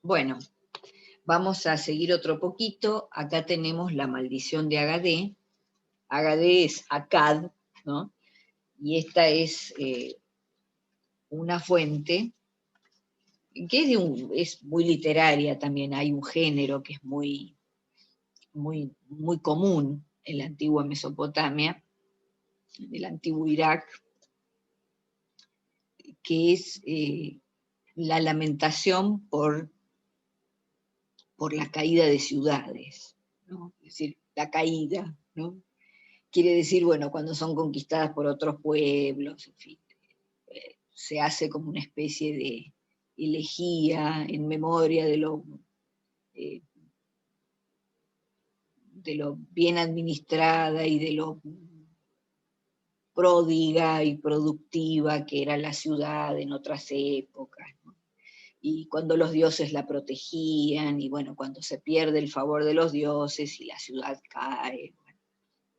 Bueno, vamos a seguir otro poquito. Acá tenemos la maldición de Agadé. Agadé es Akkad, ¿no? Y esta es una fuente que es muy literaria también. Hay un género que es muy común en la antigua Mesopotamia, en el antiguo Irak, que es la lamentación por la caída de ciudades, ¿no? Es decir, la caída, ¿no? Quiere decir, bueno, cuando son conquistadas por otros pueblos, en fin, se hace como una especie de elegía en memoria eh, de lo bien administrada y de lo pródiga y productiva que era la ciudad en otras épocas, ¿no? Y cuando los dioses la protegían, y bueno, cuando se pierde el favor de los dioses y la ciudad cae, bueno,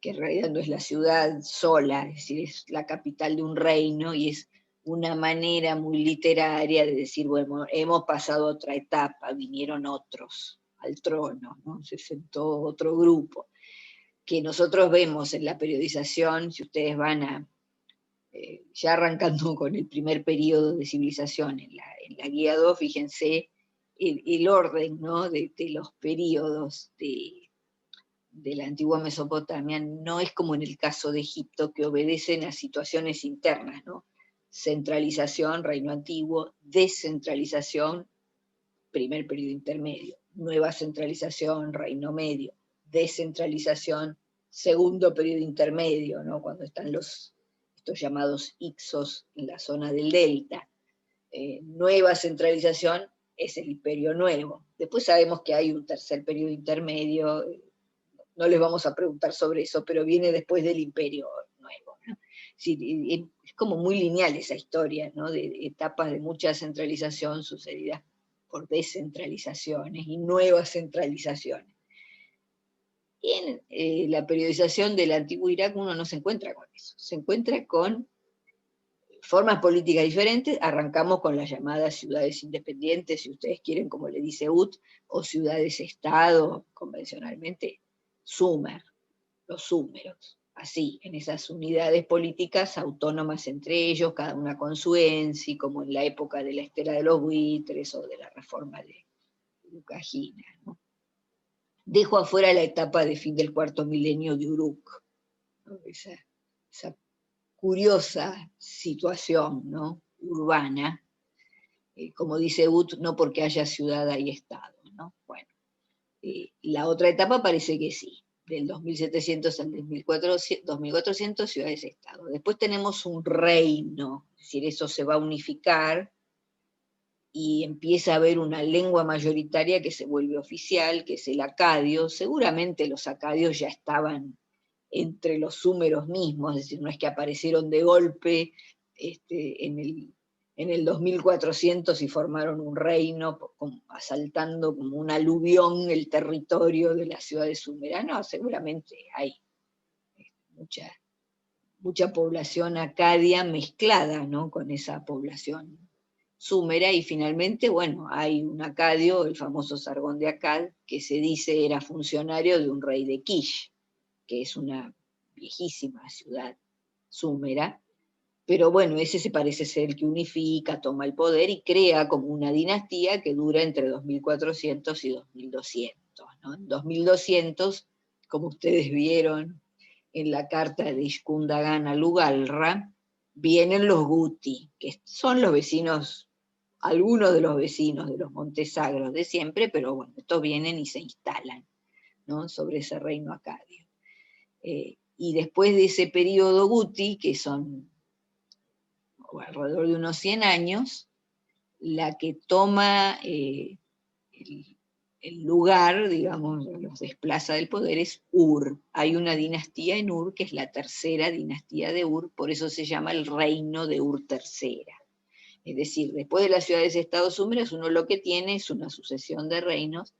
que en realidad no es la ciudad sola, es decir, es la capital de un reino, y es una manera muy literaria de decir, bueno, hemos pasado otra etapa, vinieron otros al trono, ¿no? Se sentó otro grupo, que nosotros vemos en la periodización. Si ustedes van ya arrancando con el primer periodo de civilización en la guía 2, fíjense el orden, ¿no? de los periodos de la antigua Mesopotamia. No es como en el caso de Egipto, que obedecen a situaciones internas, ¿no? Centralización, reino antiguo; descentralización, primer periodo intermedio; nueva centralización, reino medio; descentralización, segundo periodo intermedio, ¿no? Cuando están estos llamados Ixos en la zona del delta. Nueva centralización es el Imperio Nuevo. Después sabemos que hay un tercer periodo intermedio, no les vamos a preguntar sobre eso, pero viene después del Imperio Nuevo, ¿no? Sí, es como muy lineal esa historia, ¿no? De etapas de mucha centralización sucedidas por descentralizaciones y nuevas centralizaciones. En la periodización del antiguo Irak uno no se encuentra con eso, se encuentra con formas políticas diferentes. Arrancamos con las llamadas ciudades independientes, si ustedes quieren, como le dice Ut, o ciudades-estado, convencionalmente, Sumer, los súmeros, así, en esas unidades políticas autónomas entre ellos, cada una con su ensi, como en la época de la Estela de los Buitres o de la reforma de Lucagina, ¿no? Dejo afuera la etapa de fin del cuarto milenio de Uruk, ¿no? Esa curiosa situación, ¿no? Urbana, como dice Ut, no porque haya ciudad hay Estado, ¿no? Bueno, la otra etapa parece que sí, del 2700 al 2400 ciudades-estado. Después tenemos un reino, es decir, eso se va a unificar y empieza a haber una lengua mayoritaria que se vuelve oficial, que es el acadio. Seguramente los acadios ya estaban entre los súmeros mismos, es decir, no es que aparecieron de golpe en el 2400 y formaron un reino, asaltando como un aluvión el territorio de las ciudades súmeras. No, seguramente hay mucha población acadia mezclada, ¿no? Con esa población súmera, y finalmente, bueno, hay un acadio, el famoso Sargón de Akkad, que se dice era funcionario de un rey de Kish, que es una viejísima ciudad súmera, pero bueno, ese se parece ser el que unifica, toma el poder y crea como una dinastía que dura entre 2400 y 2200, ¿no? En 2200, como ustedes vieron en la carta de Ishkundagan a Lugalra, vienen los Guti, que son los vecinos, algunos de los vecinos de los Montes Sagros de siempre, pero bueno, estos vienen y se instalan, ¿no? Sobre ese reino acadio. Y después de ese periodo Guti, que son alrededor de unos 100 años, la que toma el lugar, digamos, los desplaza del poder, es Ur. Hay una dinastía en Ur, que es la tercera dinastía de Ur, por eso se llama el reino de Ur tercera. Es decir, después de las ciudades-estado súmeras, uno lo que tiene es una sucesión de reinos,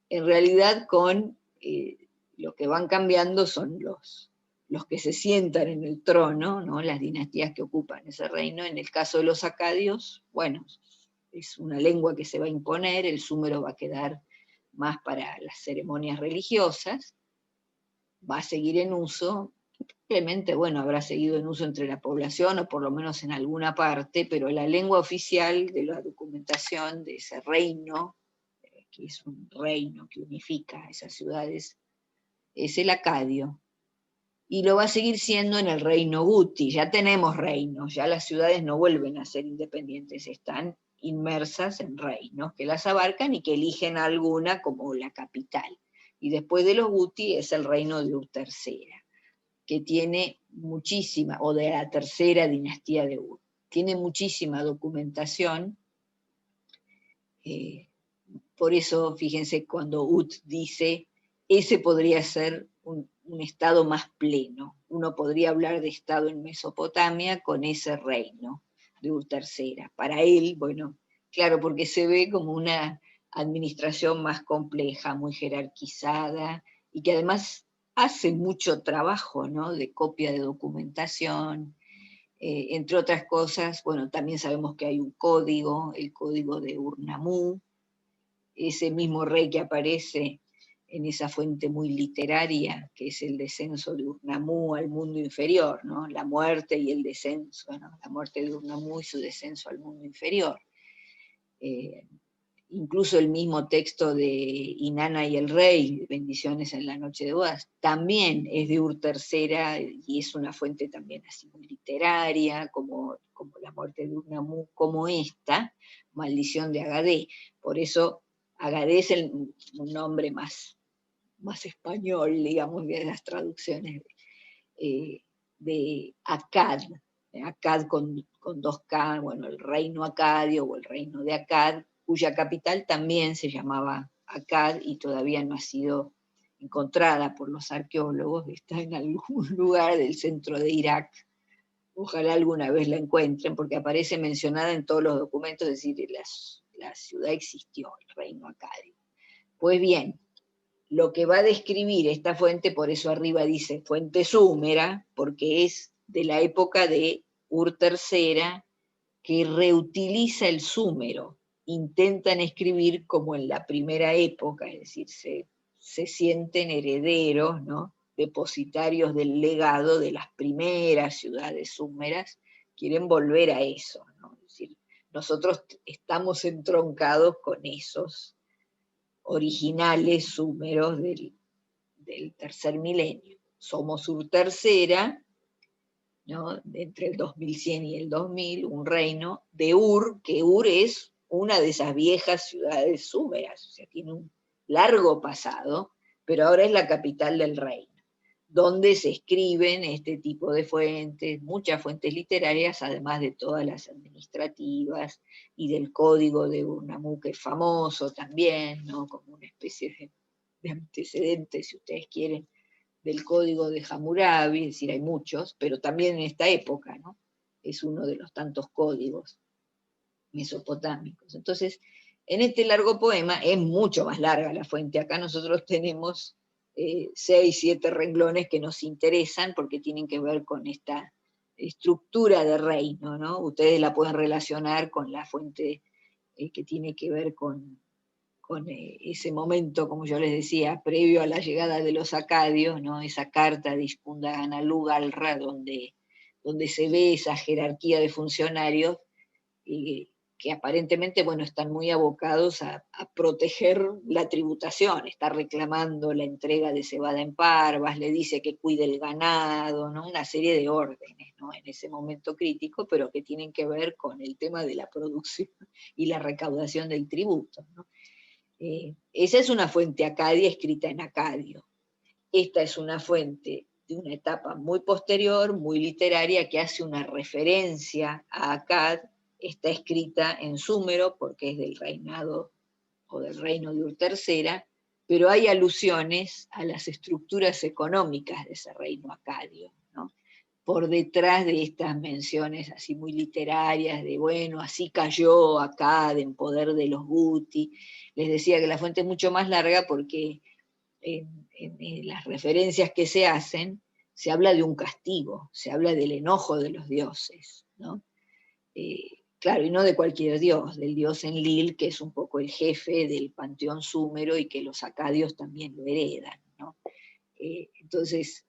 en realidad con lo que van cambiando son los que se sientan en el trono, ¿no? Las dinastías que ocupan ese reino. En el caso de los acadios, bueno, es una lengua que se va a imponer, el súmero va a quedar más para las ceremonias religiosas, va a seguir en uso, probablemente, bueno, habrá seguido en uso entre la población, o por lo menos en alguna parte, pero la lengua oficial de la documentación de ese reino, que es un reino que unifica esas ciudades, es el acadio. Y lo va a seguir siendo en el reino guti. Ya tenemos reinos, ya las ciudades no vuelven a ser independientes, están inmersas en reinos que las abarcan y que eligen alguna como la capital. Y después de los guti es el reino de Ur III, que tiene muchísima, o de la tercera dinastía de Ur, tiene muchísima documentación. Por eso, fíjense, cuando Ut dice, ese podría ser un estado más pleno. Uno podría hablar de estado en Mesopotamia con ese reino de Ur III. Para él, bueno, claro, porque se ve como una administración más compleja, muy jerarquizada, y que además hace mucho trabajo, ¿no?, de copia de documentación, entre otras cosas. Bueno, también sabemos que hay un código, el código de Ur-Nammu, ese mismo rey que aparece en esa fuente muy literaria, que es el descenso de Ur-Nammu al mundo inferior, ¿no?, la muerte y el descenso, ¿no?, la muerte de Ur-Nammu y su descenso al mundo inferior. Incluso el mismo texto de Inanna y el rey, Bendiciones en la noche de bodas, también es de Ur III, y es una fuente también así muy literaria, como la muerte de Ur-Nammu, como esta, Maldición de Agadé. Por eso Agadé es un nombre más español, digamos, de las traducciones de Akkad. Akkad con dos K, bueno, el reino acadio o el reino de Akkad, cuya capital también se llamaba Akkad y todavía no ha sido encontrada por los arqueólogos, está en algún lugar del centro de Irak. Ojalá alguna vez la encuentren, porque aparece mencionada en todos los documentos, es decir, la ciudad existió, el reino acadio. Pues bien, lo que va a describir esta fuente, por eso arriba dice fuente súmera, porque es de la época de Ur III, que reutiliza el súmero. Intentan escribir como en la primera época, es decir, se sienten herederos, ¿no?, depositarios del legado de las primeras ciudades súmeras, quieren volver a eso, ¿no? Es decir, nosotros estamos entroncados con esos originales súmeros del tercer milenio. Somos Ur III, ¿no?, entre el 2100 y el 2000, un reino de Ur, que Ur es una de esas viejas ciudades súmeras, o sea, tiene un largo pasado, pero ahora es la capital del reino, donde se escriben este tipo de fuentes, muchas fuentes literarias, además de todas las administrativas, y del código de Ur-Nammu, que es famoso también, ¿no?, como una especie de antecedente, si ustedes quieren, del código de Hammurabi. Es decir, hay muchos, pero también en esta época, ¿no?, es uno de los tantos códigos mesopotámicos. Entonces, en este largo poema, es mucho más larga la fuente, acá nosotros tenemos 6, 7 renglones que nos interesan porque tienen que ver con esta estructura de reino, ¿no? Ustedes la pueden relacionar con la fuente que tiene que ver con ese momento, como yo les decía, previo a la llegada de los acadios, ¿no?, esa carta de Iskundagana Lugalra, donde se ve esa jerarquía de funcionarios que aparentemente, bueno, están muy abocados a proteger la tributación. Está reclamando la entrega de cebada en parvas, le dice que cuide el ganado, ¿no?, una serie de órdenes, ¿no?, en ese momento crítico, pero que tienen que ver con el tema de la producción y la recaudación del tributo, ¿no? Esa es una fuente acadia escrita en acadio. Esta es una fuente de una etapa muy posterior, muy literaria, que hace una referencia a Akkad. Está escrita en súmero porque es del reinado o del reino de Ur III, pero hay alusiones a las estructuras económicas de ese reino acadio, ¿no?, por detrás de estas menciones así muy literarias de, bueno, así cayó Akkad en poder de los guti. Les decía que la fuente es mucho más larga porque en las referencias que se hacen se habla de un castigo, se habla del enojo de los dioses, ¿no? Claro, y no de cualquier dios, del dios Enlil, que es un poco el jefe del panteón súmero y que los acadios también lo heredan, ¿no? Entonces,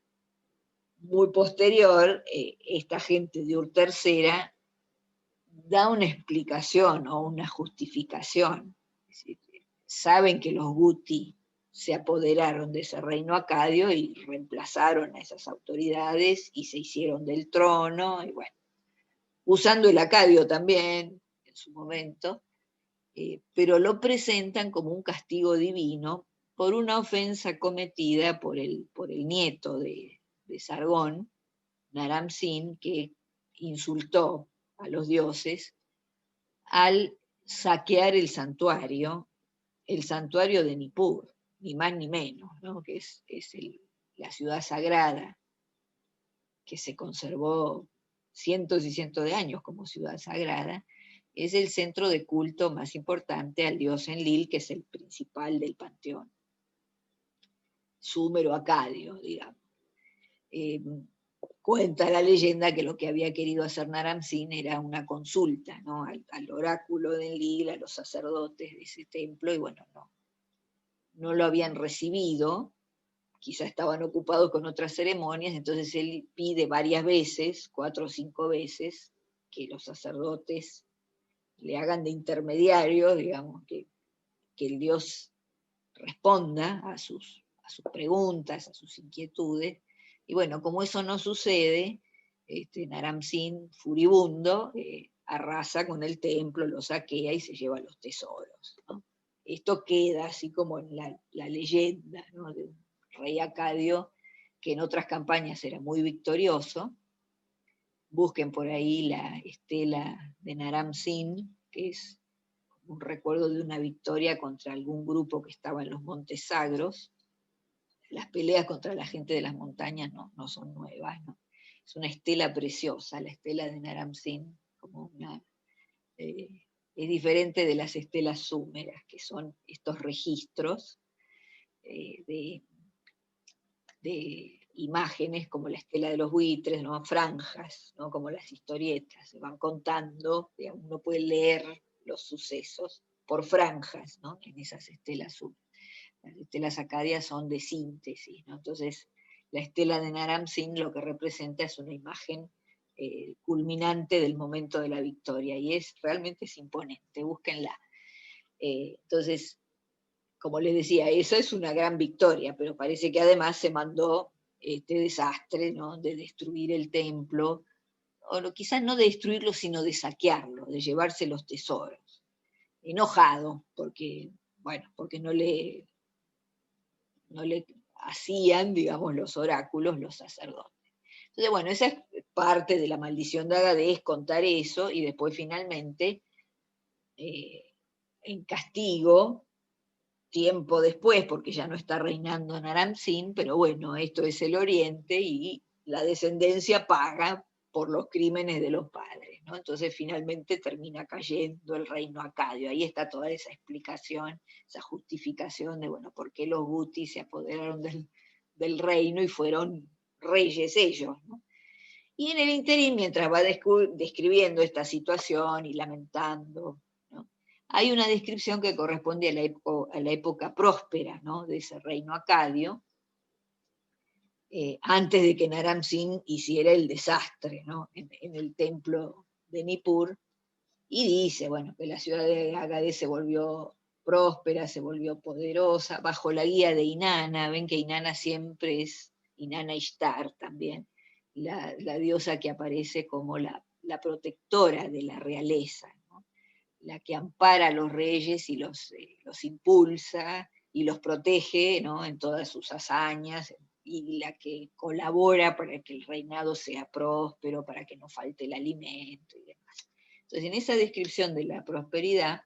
muy posterior, esta gente de Ur III da una explicación o una justificación. Es decir, saben que los Guti se apoderaron de ese reino acadio y reemplazaron a esas autoridades y se hicieron del trono, y bueno, usando el acadio también en su momento, pero lo presentan como un castigo divino por una ofensa cometida por el nieto de Sargón, Naram Sin, que insultó a los dioses al saquear el santuario de Nippur, ni más ni menos, ¿no? Que es la ciudad sagrada que se conservó cientos y cientos de años como ciudad sagrada, es el centro de culto más importante al dios Enlil, que es el principal del panteón súmero acadio, digamos. Eh, Cuenta la leyenda que lo que había querido hacer Naram Sin era una consulta, ¿no? Al oráculo de Enlil, a los sacerdotes de ese templo, y bueno, no lo habían recibido, quizá estaban ocupados con otras ceremonias, entonces él pide varias veces, 4 o 5 veces, que los sacerdotes le hagan de intermediario, digamos, que el Dios responda a sus preguntas, a sus inquietudes. Y bueno, como eso no sucede, Naram Sin, furibundo, arrasa con el templo, lo saquea y se lleva los tesoros, ¿no? Esto queda así como en la leyenda, ¿no? De un rey acadio que en otras campañas era muy victorioso. Busquen por ahí la estela de Naram Sin, que es un recuerdo de una victoria contra algún grupo que estaba en los Montes Sagros. Las peleas contra la gente de las montañas no son nuevas, ¿no? Es una estela preciosa, la estela de Naram Sin, como eh, es diferente de las estelas súmeras, que son estos registros eh, de, de imágenes como la estela de los buitres, ¿no? Franjas, ¿no? Como las historietas, se van contando, digamos, uno puede leer los sucesos por franjas, ¿no? En esas estelas súmeras. Las estelas acadias son de síntesis, ¿no? Entonces, la estela de Naram Sin lo que representa es una imagen culminante del momento de la victoria, y realmente es imponente, búsquenla. Entonces, como les decía, esa es una gran victoria, pero parece que además se mandó este desastre, ¿no? De destruir el templo, o quizás no de destruirlo, sino de saquearlo, de llevarse los tesoros. Enojado, porque, bueno, porque no le hacían, digamos, los oráculos, los sacerdotes. Entonces, bueno, esa es parte de la maldición de Agadez, contar eso, y después finalmente, en castigo, tiempo después, porque ya no está reinando Naram Sin, pero bueno, esto es el Oriente y la descendencia paga por los crímenes de los padres, ¿no? Entonces finalmente termina cayendo el reino acadio. Ahí está toda esa explicación, esa justificación de, bueno, por qué los Guti se apoderaron del reino y fueron reyes ellos, ¿no? Y en el interín, mientras va describiendo esta situación y lamentando, ¿no? Hay una descripción que corresponde a la época próspera, ¿no? De ese reino acadio, antes de que Naram Sin hiciera el desastre, ¿no? En el templo de Nippur, y dice, bueno, que la ciudad de Agade se volvió próspera, se volvió poderosa, bajo la guía de Inanna. Ven que Inanna siempre es Inanna Ishtar también, la diosa que aparece como la protectora de la realeza, ¿no? La que ampara a los reyes y los impulsa y los protege, ¿no? En todas sus hazañas, y la que colabora para que el reinado sea próspero, para que no falte el alimento y demás. Entonces, en esa descripción de la prosperidad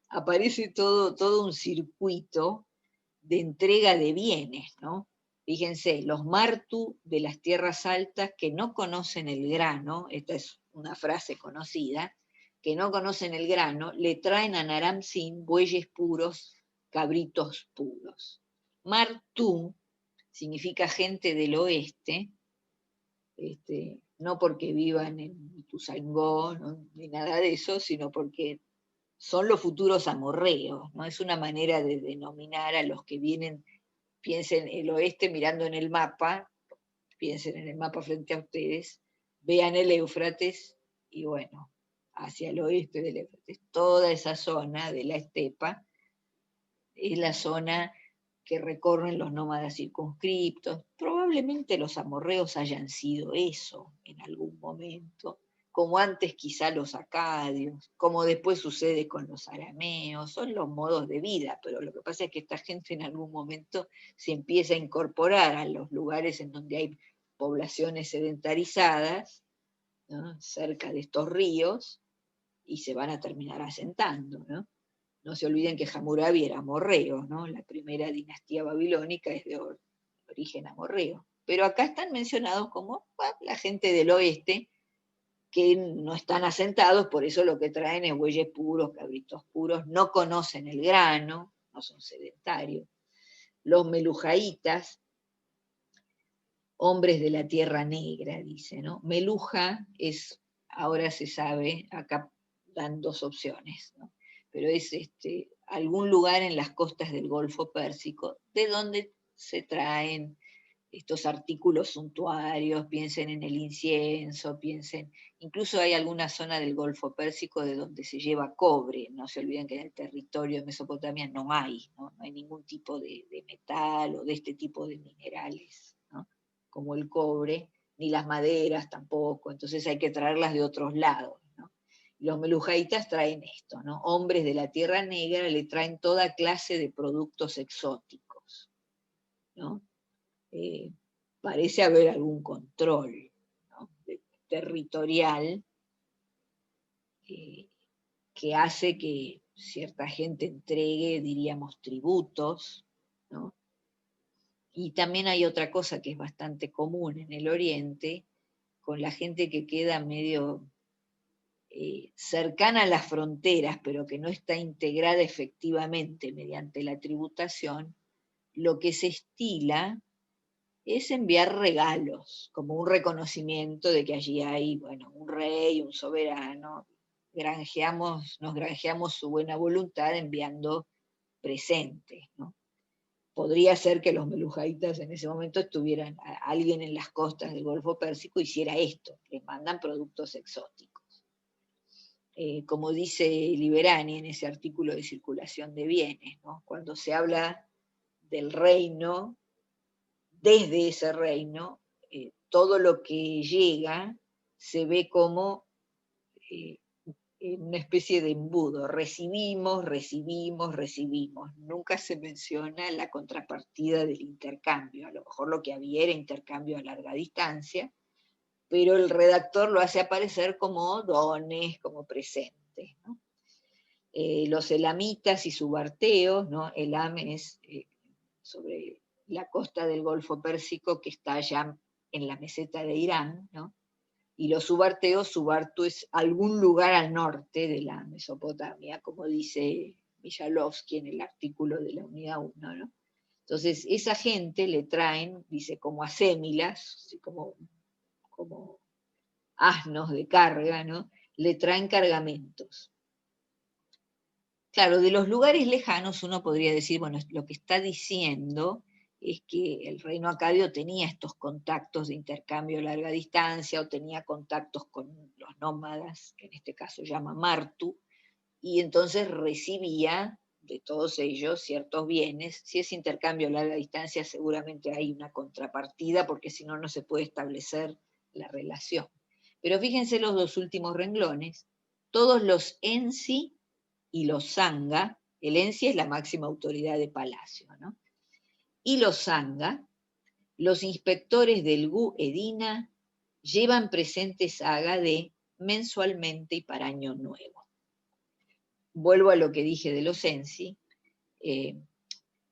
aparece todo un circuito de entrega de bienes, ¿no? Fíjense, los martu de las tierras altas que no conocen el grano, esta es una frase conocida, que no conocen el grano, le traen a Naram Sin bueyes puros, cabritos puros. Martu significa gente del oeste, no porque vivan en Ituzaingó, ¿no? Ni nada de eso, sino porque son los futuros amorreos, ¿no? Es una manera de denominar a los que vienen, piensen el oeste mirando en el mapa, piensen en el mapa frente a ustedes, vean el Éufrates y bueno, hacia el oeste del Éufrates, toda esa zona de la estepa es la zona que recorren los nómadas circunscriptos. Probablemente los amorreos hayan sido eso en algún momento, como antes quizá los acadios, como después sucede con los arameos, son los modos de vida, pero lo que pasa es que esta gente en algún momento se empieza a incorporar a los lugares en donde hay poblaciones sedentarizadas, ¿no? Cerca de estos ríos, y se van a terminar asentando, ¿no? No se olviden que Hammurabi era amorreo, ¿no? La primera dinastía babilónica es de origen amorreo. Pero acá están mencionados como bueno, la gente del oeste, que no están asentados, por eso lo que traen es bueyes puros, cabritos puros, no conocen el grano, no son sedentarios. Los melujaitas, hombres de la tierra negra, dice, ¿no? Meluja es, ahora se sabe, acá dan dos opciones, ¿no? Pero es algún lugar en las costas del Golfo Pérsico, de donde se traen estos artículos suntuarios, piensen en el incienso, piensen, incluso hay alguna zona del Golfo Pérsico de donde se lleva cobre, no se olviden que en el territorio de Mesopotamia no hay, ¿no? No hay ningún tipo de metal o de este tipo de minerales, ¿no? Como el cobre, ni las maderas tampoco, entonces hay que traerlas de otros lados, ¿no? Los melujaitas traen esto, ¿no? Hombres de la Tierra Negra le traen toda clase de productos exóticos, ¿no? Parece haber algún control, ¿no? Territorial que hace que cierta gente entregue, diríamos, tributos, ¿no? Y también hay otra cosa que es bastante común en el Oriente, con la gente que queda medio cercana a las fronteras, pero que no está integrada efectivamente mediante la tributación, lo que se estila es enviar regalos, como un reconocimiento de que allí hay, bueno, un rey, un soberano. Nos granjeamos su buena voluntad enviando presentes, ¿no? Podría ser que los melujaitas en ese momento estuvieran, alguien en las costas del Golfo Pérsico hiciera esto, les mandan productos exóticos. Como dice Liberani en ese artículo de circulación de bienes, ¿no? Cuando se habla del reino, desde ese reino, todo lo que llega se ve como una especie de embudo. Recibimos, recibimos, recibimos. Nunca se menciona la contrapartida del intercambio. A lo mejor lo que había era intercambio a larga distancia, pero el redactor lo hace aparecer como dones, como presentes, ¿no? Los elamitas y subarteos, ¿no? Elam es sobre la costa del Golfo Pérsico que está allá en la meseta de Irán, ¿no? Y los subarteos, Subartu es algún lugar al norte de la Mesopotamia, como dice Mijalovsky en el artículo de la unidad 1, ¿no? Entonces, esa gente le traen, dice, como asémilas, como asnos de carga, ¿no? Le traen cargamentos. Claro, de los lugares lejanos uno podría decir, bueno, lo que está diciendo es que el reino acadio tenía estos contactos de intercambio a larga distancia o tenía contactos con los nómadas, que en este caso llama Martu, y entonces recibía de todos ellos ciertos bienes. Si es intercambio a larga distancia, seguramente hay una contrapartida, porque si no, no se puede establecer la relación. Pero fíjense los dos últimos renglones, todos los ensi y los sanga, el ensi es la máxima autoridad de palacio, ¿no? Y los sanga, los inspectores del Gu Edina, llevan presentes a Agadé mensualmente y para año nuevo. Vuelvo a lo que dije de los ensi,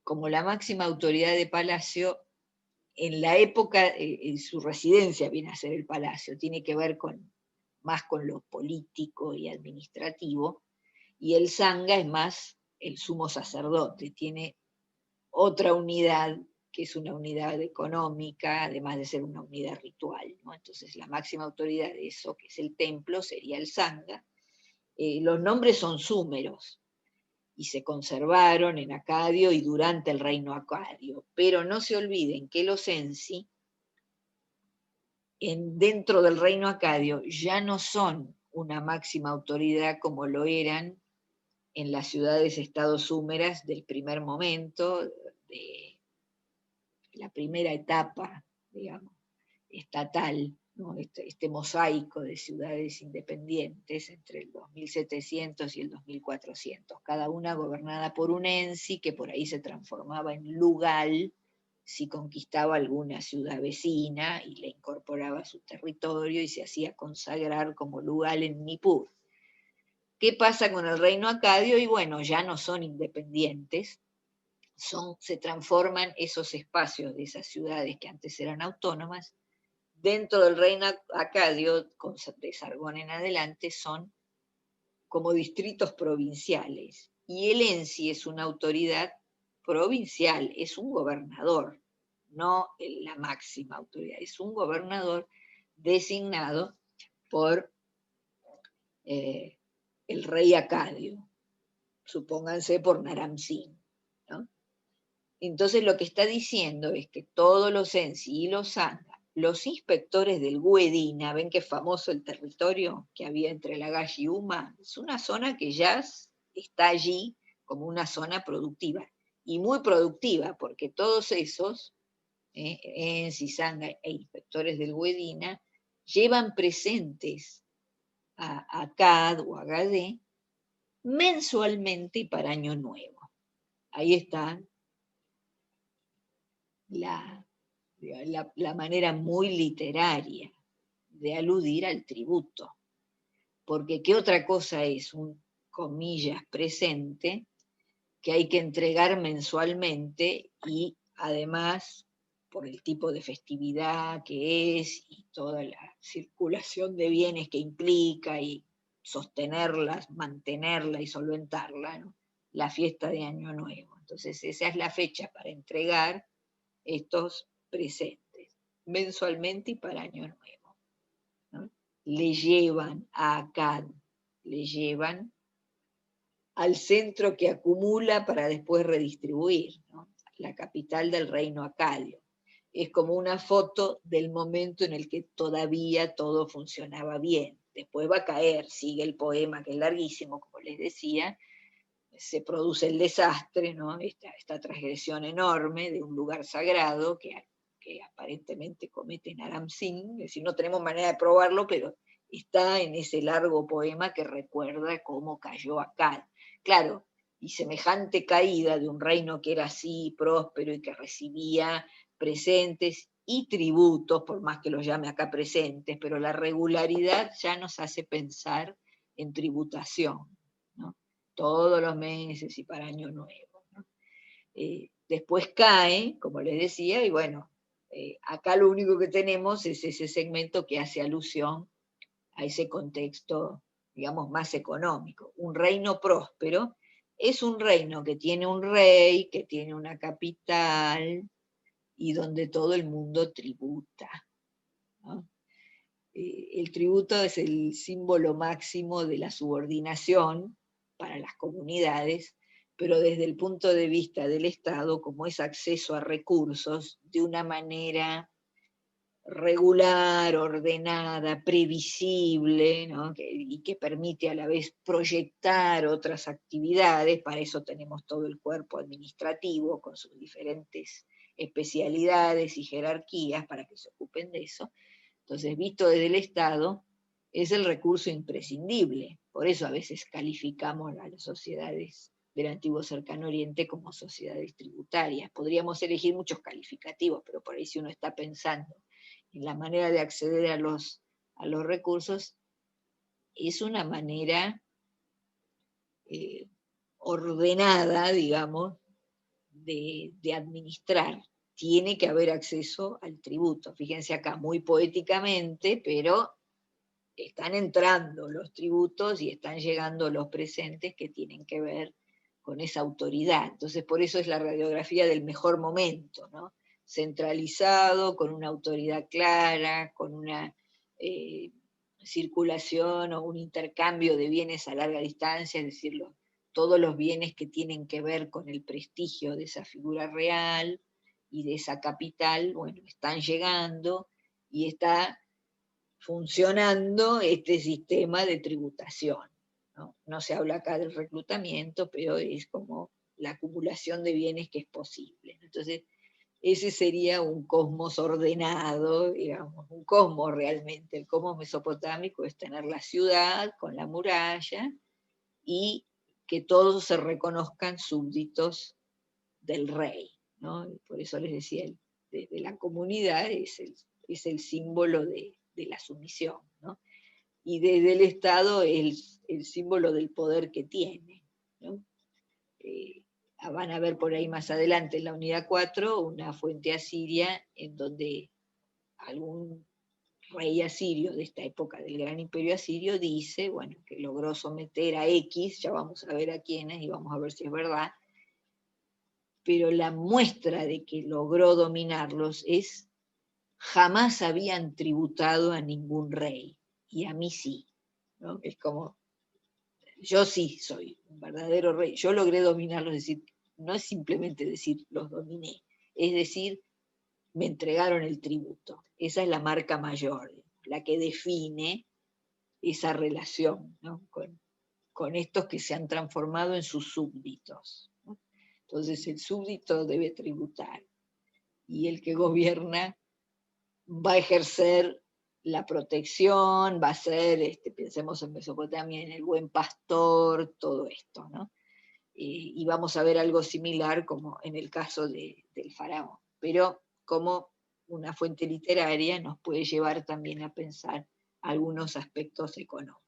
como la máxima autoridad de palacio, en la época, su residencia viene a ser el palacio, tiene que ver más con lo político y administrativo, y el sanga es más el sumo sacerdote, tiene otra unidad que es una unidad económica, además de ser una unidad ritual, ¿no? Entonces la máxima autoridad de eso, que es el templo, sería el Sangha. Los nombres son súmeros, y se conservaron en acadio y durante el reino acadio. Pero no se olviden que los Ensi, dentro del reino acadio, ya no son una máxima autoridad como lo eran en las ciudades-estado súmeras del primer momento, de la primera etapa, digamos, estatal, ¿no? Este mosaico de ciudades independientes entre el 2700 y el 2400, cada una gobernada por un ensi que por ahí se transformaba en lugal si conquistaba alguna ciudad vecina y le incorporaba a su territorio y se hacía consagrar como lugal en Nippur. ¿Qué pasa con el reino acadio? Y bueno, ya no son independientes, se transforman esos espacios de esas ciudades que antes eran autónomas dentro del reino acadio, de Sargón en adelante, son como distritos provinciales. Y el ensi es una autoridad provincial, es un gobernador, no la máxima autoridad, es un gobernador designado por el rey acadio, supónganse por Naram Sin, ¿no? Entonces lo que está diciendo es que todos los ensi y los sangha, los inspectores del Huedina, ven que es famoso el territorio que había entre Lagash y Uma, es una zona que ya está allí como una zona productiva, y muy productiva, porque todos esos, ensi, sangha e inspectores del Huedina, llevan presentes a Akkad o a Gadé mensualmente y para Año Nuevo. Ahí está la manera muy literaria de aludir al tributo. Porque ¿qué otra cosa es un, comillas, presente que hay que entregar mensualmente y además por el tipo de festividad que es y toda la circulación de bienes que implica y sostenerlas, mantenerla y solventarla, ¿no? La fiesta de Año Nuevo. Entonces esa es la fecha para entregar estos presentes, mensualmente y para Año Nuevo, ¿no? Le llevan a Akkad, le llevan al centro que acumula para después redistribuir, ¿no? La capital del reino acadio. Es como una foto del momento en el que todavía todo funcionaba bien. Después va a caer, sigue el poema que es larguísimo, como les decía, se produce el desastre, ¿no? Esta transgresión enorme de un lugar sagrado que aparentemente comete Naram Sin, es decir, no tenemos manera de probarlo, pero está en ese largo poema que recuerda cómo cayó Akkad. Claro, y semejante caída de un reino que era así próspero y que recibía presentes y tributos, por más que los llame acá presentes, pero la regularidad ya nos hace pensar en tributación, ¿no? Todos los meses y para Año Nuevo, ¿no? Después cae, como les decía, y bueno, acá lo único que tenemos es ese segmento que hace alusión a ese contexto, digamos, más económico. Un reino próspero es un reino que tiene un rey, que tiene una capital y donde todo el mundo tributa, ¿no? El tributo es el símbolo máximo de la subordinación para las comunidades, pero desde el punto de vista del Estado, como es acceso a recursos de una manera regular, ordenada, previsible, ¿no? Y que permite a la vez proyectar otras actividades, para eso tenemos todo el cuerpo administrativo con sus diferentes especialidades y jerarquías para que se ocupen de eso. Entonces, visto desde el Estado, es el recurso imprescindible. Por eso a veces calificamos a las sociedades del antiguo Cercano Oriente como sociedades tributarias. Podríamos elegir muchos calificativos, pero por ahí si uno está pensando en la manera de acceder a los recursos, es una manera ordenada, digamos, de administrar. Tiene que haber acceso al tributo. Fíjense acá, muy poéticamente, pero están entrando los tributos y están llegando los presentes que tienen que ver con esa autoridad. Entonces, por eso es la radiografía del mejor momento, ¿no? centralizado, con una autoridad clara, con una circulación o un intercambio de bienes a larga distancia, es decir, todos los bienes que tienen que ver con el prestigio de esa figura real y de esa capital, bueno, están llegando y está funcionando este sistema de tributación. ¿No? No se habla acá del reclutamiento, pero es como la acumulación de bienes que es posible. Entonces, ese sería un cosmos ordenado, digamos, un cosmos realmente. El cosmos mesopotámico es tener la ciudad con la muralla y que todos se reconozcan súbditos del rey, ¿no? Y por eso les decía, de la comunidad es el símbolo de la sumisión, ¿no? Y desde el Estado el símbolo del poder que tiene, ¿no? Van a ver por ahí más adelante en la unidad 4 una fuente asiria en donde algún rey asirio de esta época del gran imperio asirio dice, bueno, que logró someter a X, ya vamos a ver a quiénes y vamos a ver si es verdad, pero la muestra de que logró dominarlos es jamás habían tributado a ningún rey, y a mí sí, ¿no? Es como, yo sí soy un verdadero rey, yo logré dominarlos, es decir, no es simplemente decir los dominé, es decir, me entregaron el tributo. Esa es la marca mayor, la que define esa relación, ¿no? con estos que se han transformado en sus súbditos, ¿no? Entonces el súbdito debe tributar y el que gobierna va a ejercer la protección, va a ser, pensemos en Mesopotamia, en el buen pastor, todo esto, ¿no? Y vamos a ver algo similar como en el caso del faraón, pero como una fuente literaria nos puede llevar también a pensar algunos aspectos económicos.